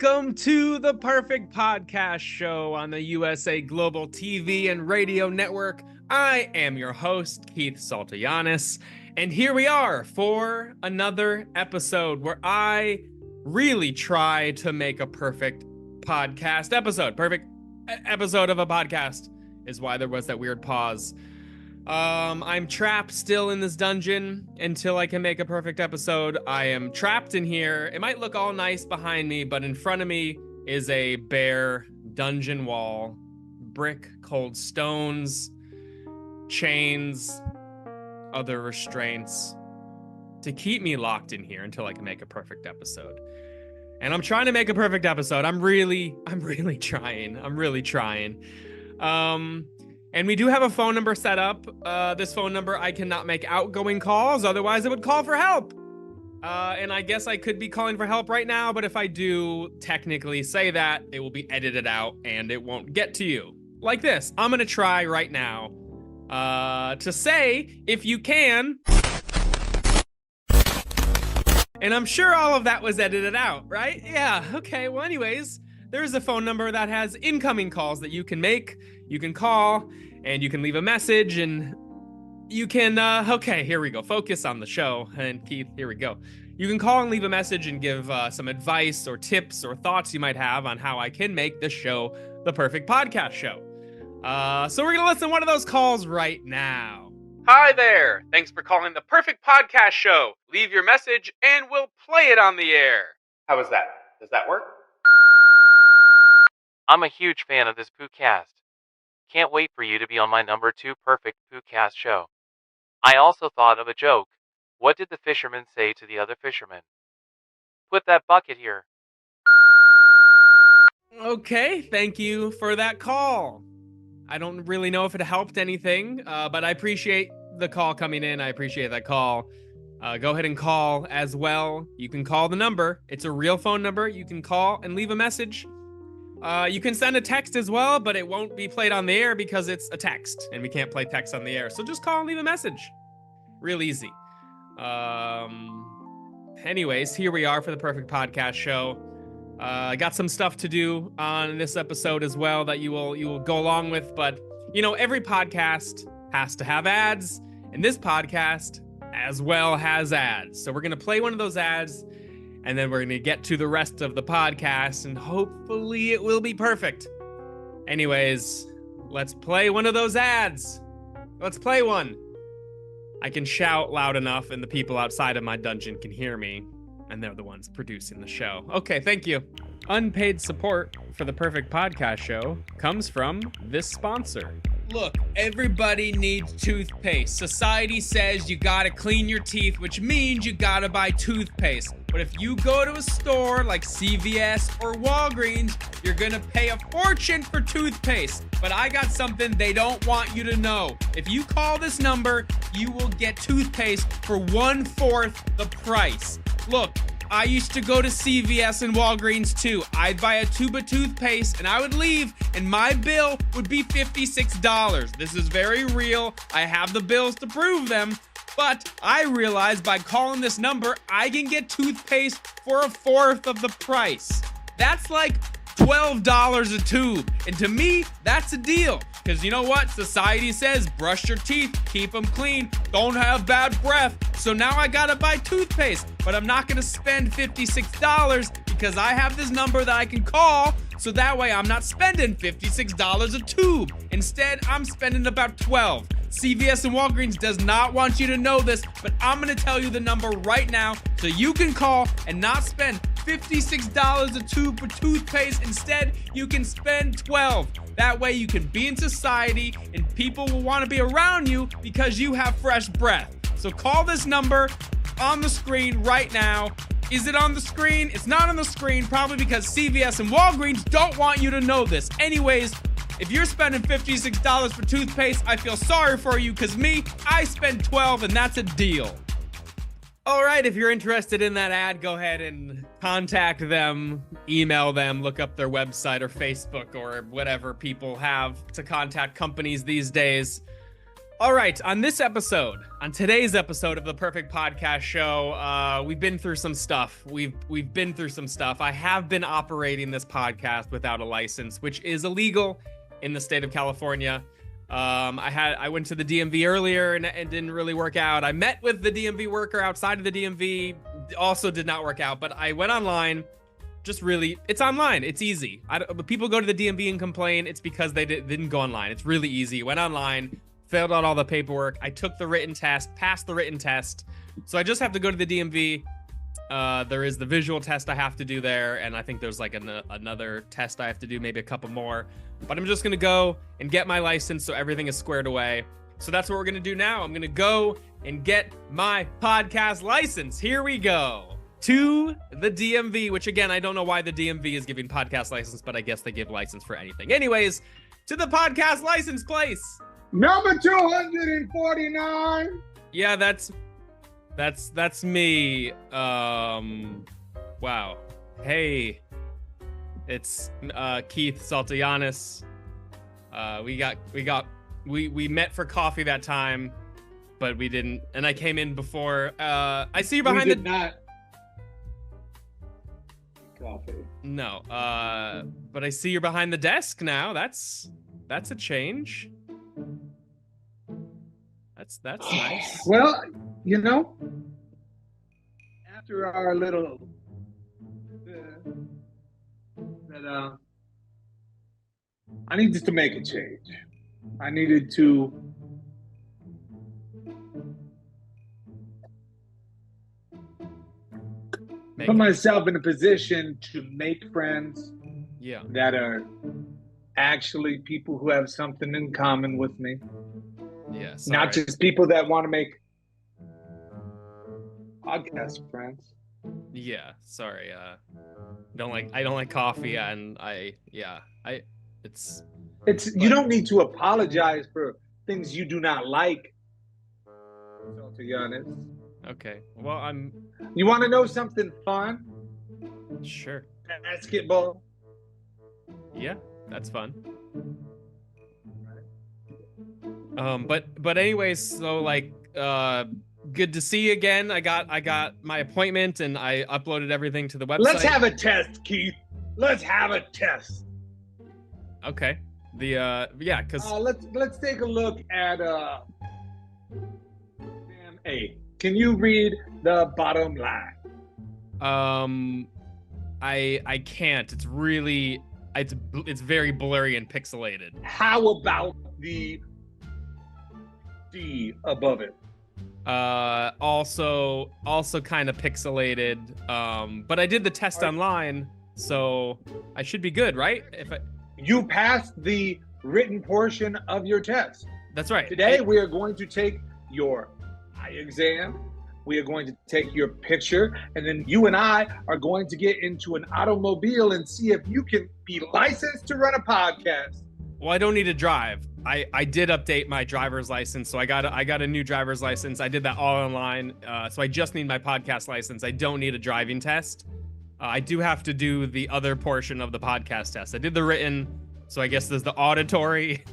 Welcome to the Perfect Podcast Show on the USA Global TV and Radio Network. I am your host, Keith SALTOJANES, and here we are for another episode where I really try to make a perfect podcast episode. Perfect episode of a podcast is why there was that weird pause. I'm trapped still in this dungeon until I can make a perfect episode. I am trapped in here. It might look all nice behind me, but in front of me is a bare dungeon wall, brick, cold stones, chains, other restraints to keep me locked in here until I can make a perfect episode. And I'm trying to make a perfect episode. I'm really trying. And we do have a phone number set up. This phone number, I cannot make outgoing calls, otherwise it would call for help. And I guess I could be calling for help right now, but if I do technically say that, it will be edited out and it won't get to you. Like this, I'm gonna try right now to say, if you can. And I'm sure all of that was edited out, right? Yeah, okay, well anyways, there's a phone number that has incoming calls that you can make. You can call and you can leave a message and you can, okay, here we go. Focus on the show. And Keith, here we go. You can call and leave a message and give some advice or tips or thoughts you might have on how I can make this show the perfect podcast show. So we're going to listen to one of those calls right now. Hi there. Thanks for calling the perfect podcast show. Leave your message and we'll play it on the air. How was that? Does that work? I'm a huge fan of this podcast. Can't wait for you to be on my number 2 perfect podcast show. I also thought of a joke. What did the fisherman say to the other fisherman? Put that bucket here. Okay, thank you for that call. I don't really know if it helped anything, but I appreciate the call coming in. I appreciate that call. Go ahead and call as well. You can call the number. It's a real phone number. You can call and leave a message. You can send a text as well, but it won't be played on the air because it's a text, and we can't play text on the air. So just call and leave a message. Real easy. Anyways, here we are for the perfect podcast show. I got some stuff to do on this episode as well that you will go along with, but you know, every podcast has to have ads, and this podcast as well has ads. So we're gonna play one of those ads, and then we're going to get to the rest of the podcast, and hopefully it will be perfect. Anyways, let's play one of those ads. Let's play one. I can shout loud enough, and the people outside of my dungeon can hear me, and they're the ones producing the show. Okay, thank you. Unpaid support for the Perfect Podcast Show comes from this sponsor. Look, everybody needs toothpaste. Society says you gotta clean your teeth, which means you gotta buy toothpaste. But if you go to a store like CVS or Walgreens, you're gonna pay a fortune for toothpaste. But I got something they don't want you to know. If you call this number, you will get toothpaste for 1/4 the price. Look, I used to go to CVS and Walgreens too. I'd buy a tube of toothpaste and I would leave and my bill would be $56. This is very real. I have the bills to prove them. But I realized by calling this number, I can get toothpaste for 1/4 of the price. That's like $12 a tube. And to me, that's a deal. Because you know what? Society says brush your teeth, keep them clean, don't have bad breath. So now I gotta buy toothpaste. But I'm not gonna spend $56 because I have this number that I can call. So that way I'm not spending $56 a tube. Instead, I'm spending about $12. CVS and Walgreens does not want you to know this, but I'm gonna tell you the number right now so you can call and not spend $56 a tube for toothpaste. Instead, you can spend $12. That way you can be in society and people will want to be around you because you have fresh breath. So call this number on the screen right now. Is it on the screen? It's not on the screen, probably because CVS and Walgreens don't want you to know this. Anyways, if you're spending $56 for toothpaste, I feel sorry for you because me, I spend $12 and that's a deal. All right, if you're interested in that ad, go ahead and contact them, email them, look up their website or Facebook or whatever people have to contact companies these days. All right, on today's episode of the Perfect Podcast Show, we've been through some stuff. We've been through some stuff. I have been operating this podcast without a license, which is illegal in the state of California. I went to the DMV earlier and it didn't really work out. I met with the DMV worker outside of the DMV, also did not work out. But I went online. It's online. It's easy. People go to the DMV and complain. It's because they didn't go online. It's really easy. Went online. Filled out all the paperwork. I took the written test, passed the written test. So I just have to go to the DMV. There is the visual test I have to do there. And I think there's like another test I have to do, maybe a couple more. But I'm just going to go and get my license so everything is squared away. So that's what we're going to do now. I'm going to go and get my podcast license. Here we go. To the DMV, which again, I don't know why the DMV is giving podcast license, but I guess they give license for anything. Anyways, to the podcast license place. Number 249. Yeah, that's me. Wow. Hey, it's Keith SALTOJANES. We met for coffee that time, but we didn't. And I came in before. I see you behind we did not. Coffee. No. But I see you're behind the desk now. That's a change. That's nice. Well, after our little I needed to make a change. I needed to put myself in a position to make friends that are actually people who have something in common with me. Yeah, not just people that want to make podcast friends. Yeah, sorry. I don't like coffee, and it's you don't need to apologize for things you do not like. To be honest. Okay. Well, You want to know something fun? Sure. Basketball. Yeah, that's fun. But anyways, so good to see you again. I got my appointment and I uploaded everything to the website. Let's have a test, Keith. Let's have a test. Okay. Cause let's take a look at A. Can you read the bottom line? I can't. It's really it's very blurry and pixelated. How about the D above it? Also kind of pixelated. But I did the test online, so I should be good, right? You passed the written portion of your test. That's right. Today we are going to take your eye exam. We are going to take your picture, and then you and I are going to get into an automobile and see if you can be licensed to run a podcast. Well, I don't need to drive. I did update my driver's license, so I got a new driver's license. I did that all online, so I just need my podcast license. I don't need a driving test. I do have to do the other portion of the podcast test. I did the written, so I guess there's the auditory,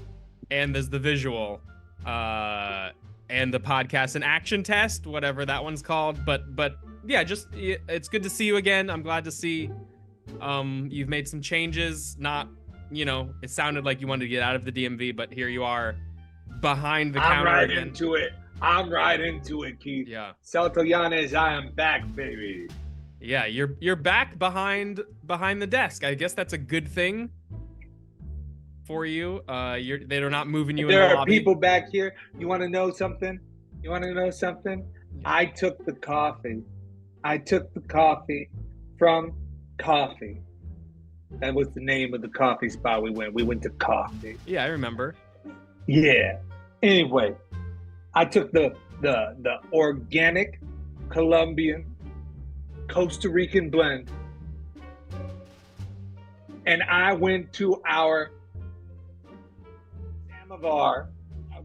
and there's the visual, and the podcast and action test, whatever that one's called. But yeah, it's good to see you again. I'm glad to see you've made some changes. Not. It sounded like you wanted to get out of the DMV, but here you are behind the counter again. I'm right into it, Keith. Yeah. SALTOJANES, I am back, baby. Yeah, you're back behind the desk. I guess that's a good thing for you. They're not moving you in the lobby. There are people back here. You want to know something? Yeah. I took the coffee from Coffee. That was the name of the coffee spot we went. We went to Coffee. Yeah, I remember. Yeah. Anyway, I took the organic Colombian Costa Rican blend, and I went to our samovar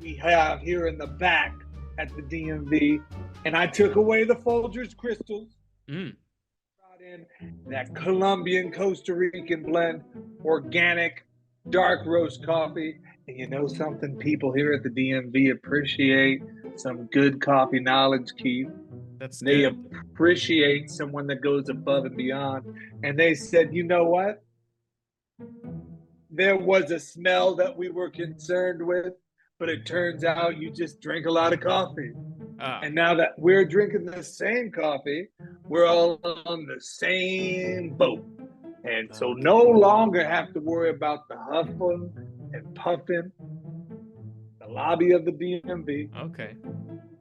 we have here in the back at the DMV, and I took away the Folgers crystals. Brought in that Colombian Costa Rican blend, organic dark roast coffee, And you know something? People here at the DMV appreciate some good coffee knowledge, Keith. That's They good. appreciate someone that goes above and beyond. And they said, you know what? There was a smell that we were concerned with, but it turns out you just drink a lot of coffee. And now that we're drinking the same coffee, we're all on the same boat. And so no longer have to worry about the huffing and puffing, the lobby of the DMV, Okay.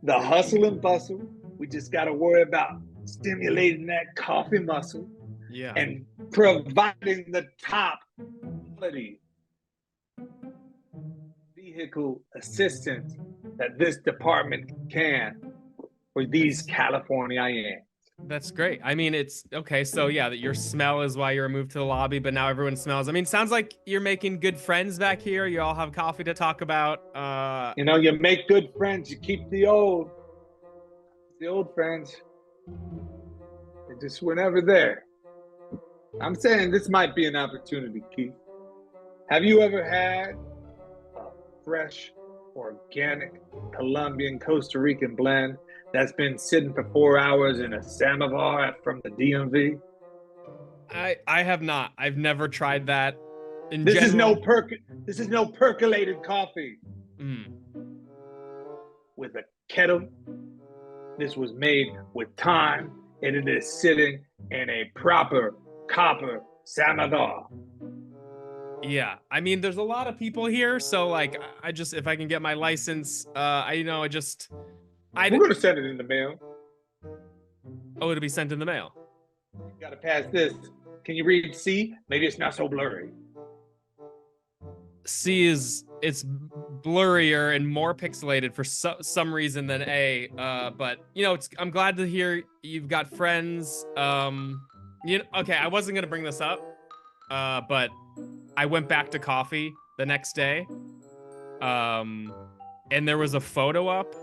the hustle and bustle. We just got to worry about stimulating that coffee muscle Yeah. and providing the top quality vehicle assistance that this department can for these Californians. That's great. I mean, it's okay. So yeah, that your smell is why you're moved to the lobby, but now everyone smells. I mean, sounds like you're making good friends back here. You all have coffee to talk about. You know, you make good friends. You keep the old friends. They just were never there. I'm saying this might be an opportunity, Keith. Have you ever had a fresh, organic Colombian Costa Rican blend that's been sitting for 4 hours in a samovar from the DMV? I have not. I've never tried that. This is no percolated coffee. With a kettle. This was made with time, and it is sitting in a proper copper samovar. Yeah, I mean, there's a lot of people here, so like, if I can get my license, we're gonna send it in the mail. Oh, it'll be sent in the mail. You gotta pass this. Can you read C? Maybe it's not so blurry. C it's blurrier and more pixelated for some reason than A. But you know, I'm glad to hear you've got friends. Okay, I wasn't gonna bring this up, but I went back to coffee the next day, and there was a photo up,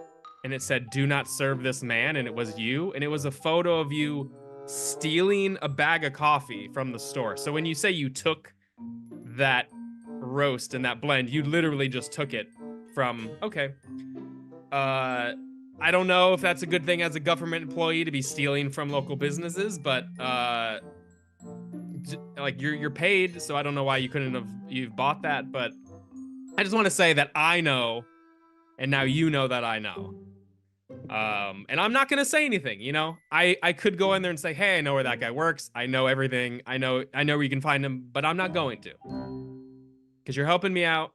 and it said, "Do not serve this man," and it was you, and it was a photo of you stealing a bag of coffee from the store. So when you say you took that roast and that blend, you literally just took it from, okay. I don't know if that's a good thing as a government employee to be stealing from local businesses, but like you're paid, so I don't know why you've bought that, but I just want to say that I know, and now you know that I know. And I'm not gonna say anything, you know. I could go in there and say, hey, I know where that guy works. I know everything. I know where you can find him, but I'm not going to. Because you're helping me out,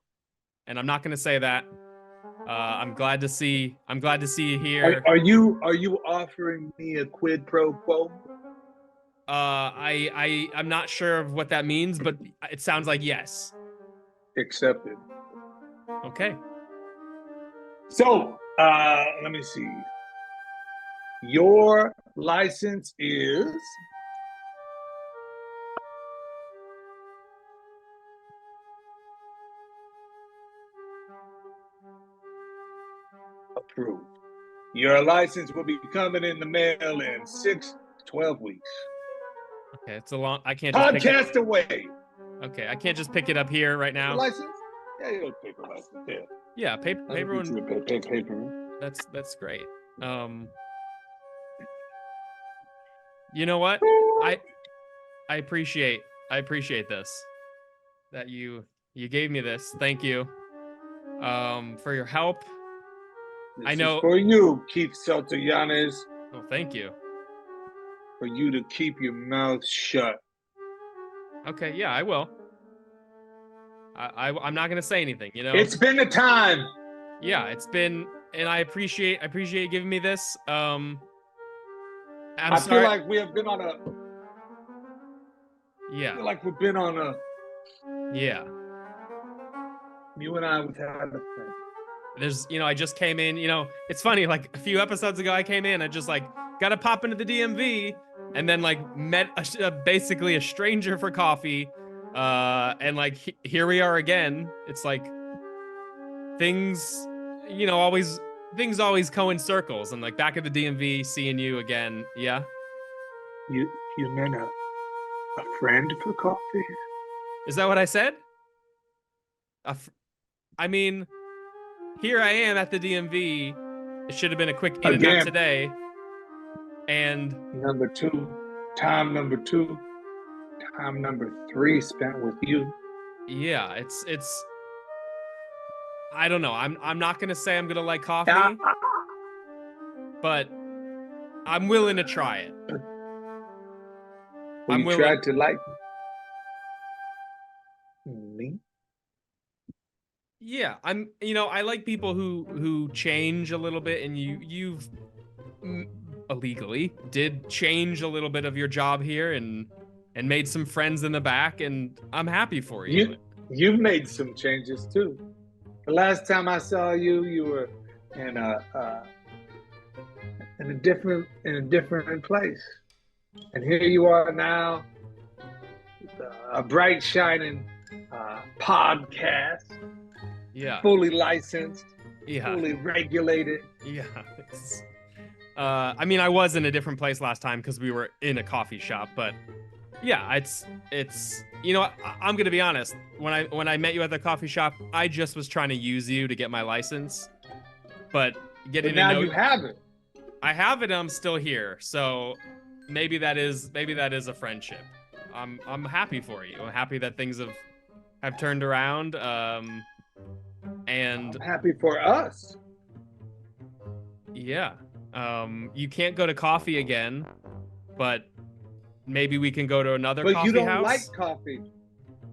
and I'm not gonna say that. I'm glad to see you here. Are you offering me a quid pro quo? I'm not sure of what that means, but it sounds like yes. Accepted. Okay. So, let me see. Your license is approved. Your license will be coming in the mail in 6 to 12 weeks. Okay, it's a long. I can't just podcast away. Okay, I can't just pick it up here right now. Your license? Yeah, you have paper license. Yeah. Yeah, paper. Paper. That's great. You know what? I appreciate this. That you gave me this. Thank you. For your help. I know. For you, Keith SALTOJANES. Oh, thank you. For you to keep your mouth shut. Okay, yeah, I will. I'm not gonna say anything, you know. It's been a time. Yeah, it's been, and I appreciate you giving me this. I feel like we have been on a. Yeah. I feel like we've been on a. Yeah. You and I have had a thing. There's, I just came in, it's funny, like a few episodes ago, I came in, I just like got to pop into the DMV and then like met basically a stranger for coffee. And like, here we are again. It's like things always go in circles, and like back at the DMV, seeing you again. Yeah. You meant a friend for coffee? Is that what I said? I mean, here I am at the DMV. It should have been a quick in and Again. out today. And Number two, time number 3 spent with you. yeah, it's I don't know. I'm not gonna say I'm gonna like coffee, but I'm willing to try it. I'm willing. Tried to like me. Yeah, I like people who change a little bit, and you've illegally did change a little bit of your job here and made some friends in the back, and I'm happy for you. You've made some changes too. The last time I saw you, you were in a different place, and here you are now, with a bright shining podcast. Yeah. Fully licensed. Yeah. Fully regulated. Yeah. I mean, I was in a different place last time because we were in a coffee shop, but yeah, it's I'm gonna be honest. When I met you at the coffee shop, I just was trying to use you to get my license, but getting now to know you have it. I have it. And I'm still here, so maybe that is a friendship. I'm happy for you. I'm happy that things have turned around. And I'm happy for us. Yeah. You can't go to coffee again, but maybe we can go to another coffee house. But you don't like coffee.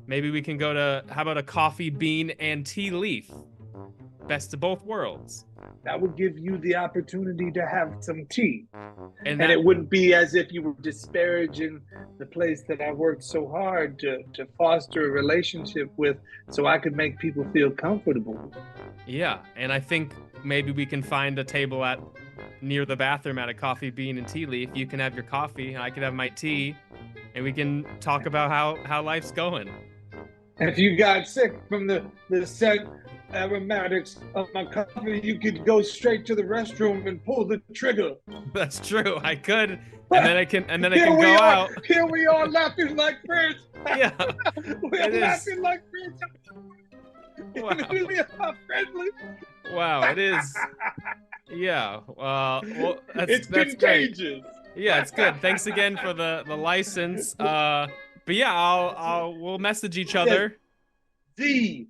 Maybe we can go to, how about a coffee bean and tea leaf? Best of both worlds. That would give you the opportunity to have some tea. And it wouldn't be as if you were disparaging the place that I worked so hard to foster a relationship with, so I could make people feel comfortable. Yeah, and I think maybe we can find a table near the bathroom at a coffee bean and tea leaf. You can have your coffee, and I can have my tea, and we can talk about how life's going. If you got sick from the scent aromatics of my coffee, you could go straight to the restroom and pull the trigger. That's true. I could, and then I can go out. Here we are laughing like friends. Yeah, we're laughing like friends. Wow. We are friendly. Wow, it is. Yeah. Well, that's contagious. Great. Yeah, it's good. Thanks again for the license. But yeah, we'll message each other. D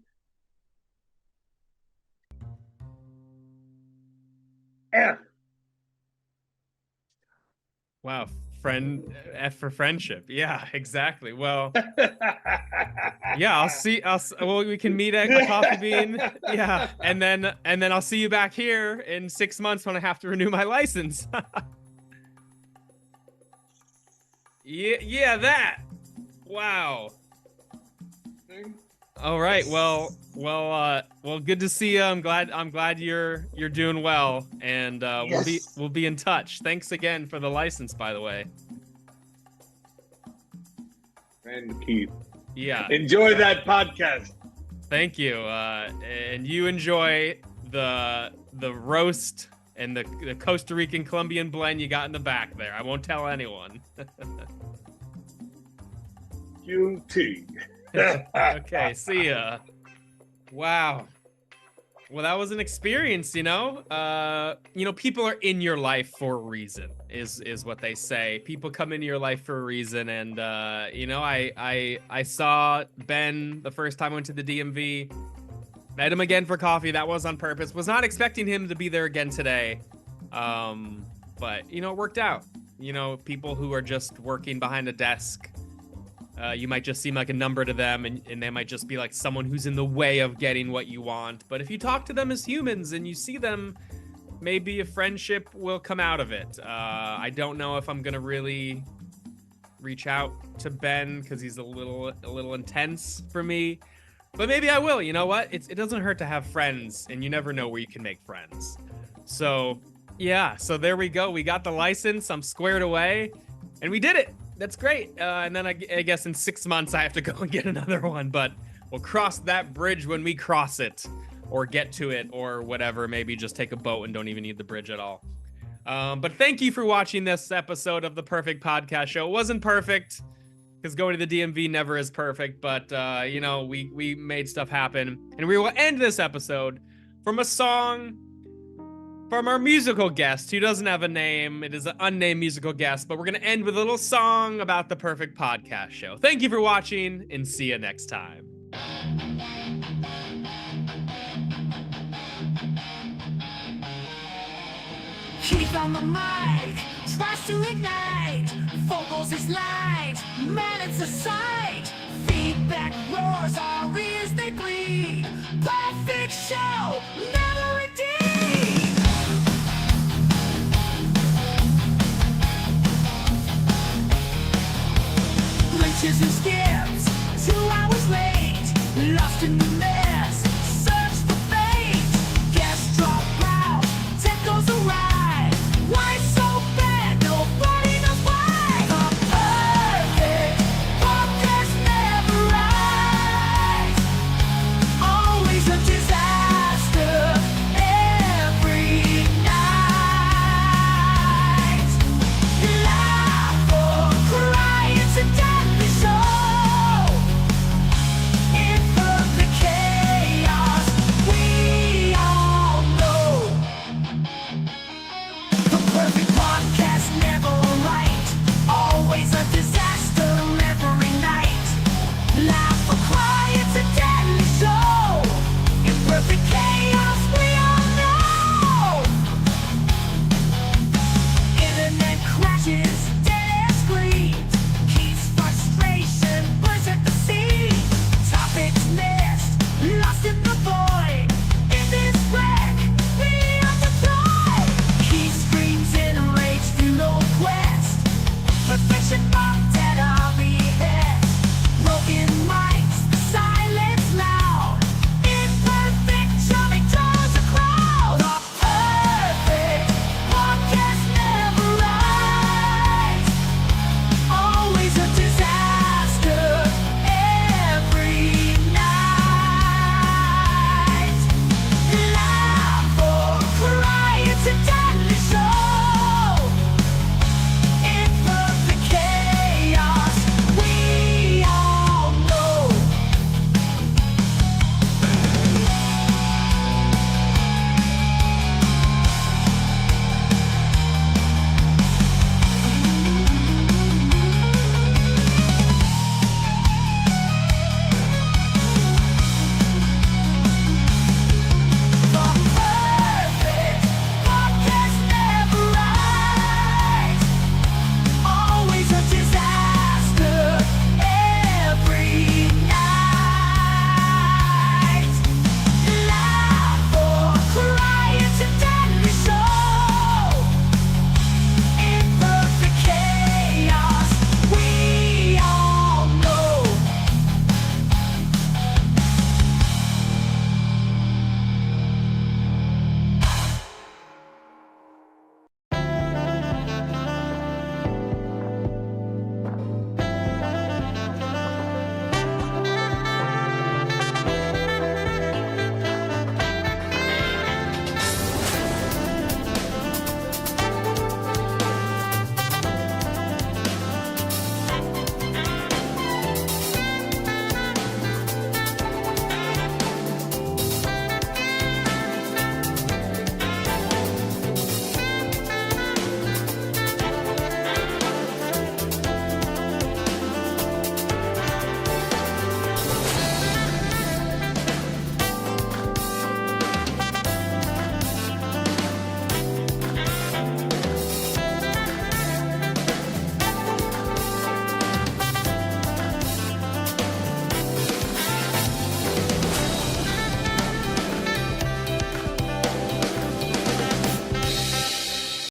F. Wow, F for friendship. Yeah, exactly. Well, yeah, we can meet at a coffee bean. Yeah, and then I'll see you back here in 6 months when I have to renew my license. Yeah, that. Wow. All right. Well, good to see you. I'm glad you're doing well, and yes. we'll be in touch. Thanks again for the license, by the way. And Keith. Yeah. Enjoy that podcast. Thank you. And you enjoy the roast and the Costa Rican Colombian blend you got in the back there. I won't tell anyone. QT. Okay, see ya. Wow. Well, that was an experience, people are in your life for a reason, is what they say. People come into your life for a reason, and I saw Ben the first time I went to the DMV. Met him again for coffee. That was on purpose. Was not expecting him to be there again today. But it worked out. People who are just working behind a desk, you might just seem like a number to them, and they might just be like someone who's in the way of getting what you want. But if you talk to them as humans and you see them, maybe a friendship will come out of it. I don't know if I'm gonna really reach out to Ben because he's a little intense for me, but maybe I will. You know what? It doesn't hurt to have friends, and you never know where you can make friends. So yeah, so there we go. We got the license. I'm squared away, and we did it. That's great. And then I guess in 6 months I have to go and get another one, but we'll cross that bridge when we cross it, or get to it, or whatever. Maybe just take a boat and don't even need the bridge at all. But thank you for watching this episode of the Perfect Podcast Show. It wasn't perfect. because going to the DMV never is perfect, but you know, we made stuff happen. And we will end this episode from a song from our musical guest, who doesn't have a name. It is an unnamed musical guest, but we're going to end with a little song about the perfect podcast show. Thank you for watching, and see you next time. Keith on the mic, tries to ignite, vocals is light, man it's a sight. Feedback roars, our ears they bleed, perfect show.